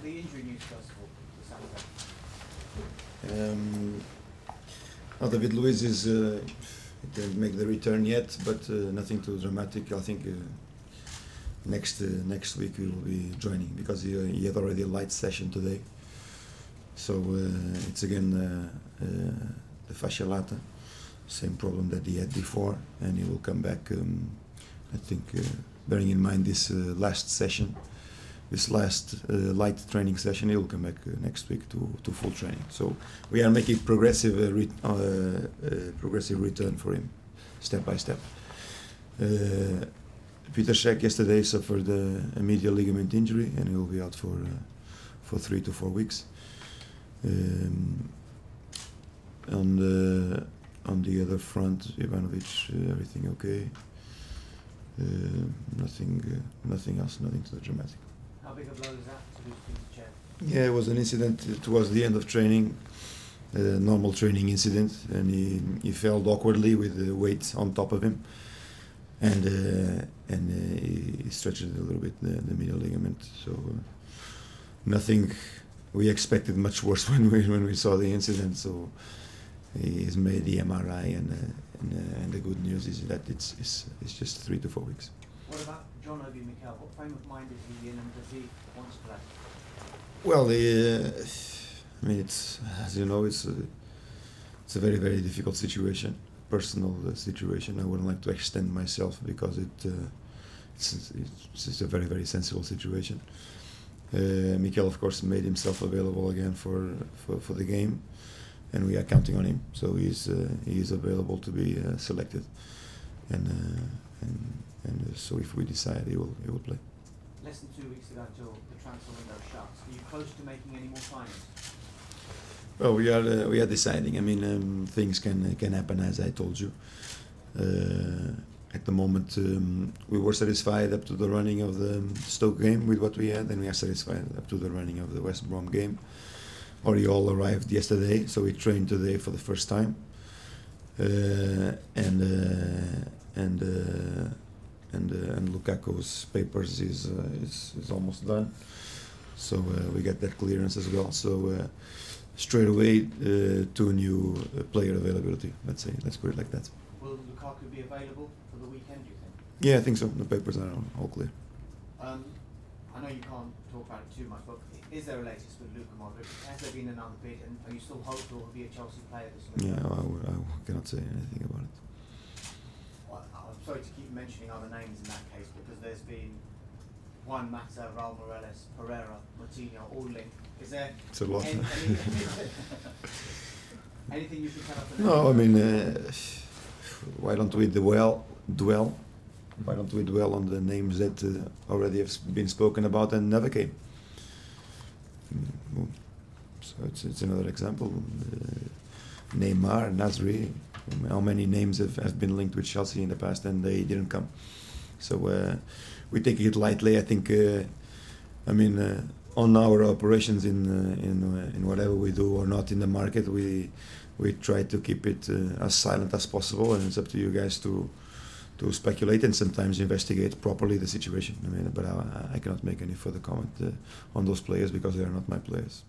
the injury news first of all for Saturday? David Luiz is didn't make the return yet, but nothing too dramatic. I think next week he will be joining because he had already a light session today. So it's again the fascia lata, same problem that he had before, and he will come back. I think bearing in mind this last session, this last light training session, he will come back next week to full training. So we are making progressive return for him, step by step. Petr Cech yesterday suffered a medial ligament injury, and he will be out for 3 to 4 weeks. On the other front, Ivanovic, everything okay. Nothing else, nothing too dramatic. How big a blow is that to lose Petr Cech? Yeah, it was an incident towards the end of training, a normal training incident, and he fell awkwardly with the weight on top of him, and he stretched a little bit the medial ligament. So nothing. We expected much worse when we saw the incident. So he's made the MRI, and the good news is that it's just 3 to 4 weeks. What about John Obi Mikel? What frame of mind is he in, and does he want to play? Well, I mean, as you know, it's a very, very difficult situation, personal situation. I wouldn't like to extend myself because it's a very, very sensible situation. Mikel, of course, made himself available again for the game, and we are counting on him. So he is available to be selected, and so if we decide, he will play. Less than 2 weeks ago until the transfer window shuts. Are you close to making any more signings? Well, we are deciding. I mean, things can happen, as I told you. At the moment, we were satisfied up to the running of the Stoke game with what we had, and we are satisfied up to the running of the West Brom game. Oriol arrived yesterday, so we trained today for the first time, and Lukaku's papers is almost done, so we get that clearance as well. So straight away, 2 new player availability. Let's put it like that. Will Lukaku be available for the weekend, do you think? Yeah, I think so. The papers are all clear. I know you can't talk about it too much, but is there a latest with Luka Modric? Has there been another bid, and are you still hopeful he'll be a Chelsea player this week? Yeah, I cannot say anything about it. Well, I'm sorry to keep mentioning other names in that case, because there's been Juan Mata, Raul Morales, Pereira, Moutinho, all linked. Is there It's a lot. anything you can tell us? No, I mean, why don't we dwell? Why don't we dwell on the names that already have been spoken about and never came? So it's another example. Neymar, Nasri, how many names have been linked with Chelsea in the past and they didn't come? So we take it lightly. I think. I mean, on our operations in whatever we do or not in the market, we try to keep it as silent as possible, and it's up to you guys to speculate and sometimes investigate properly the situation. I mean, but I cannot make any further comment on those players because they are not my players.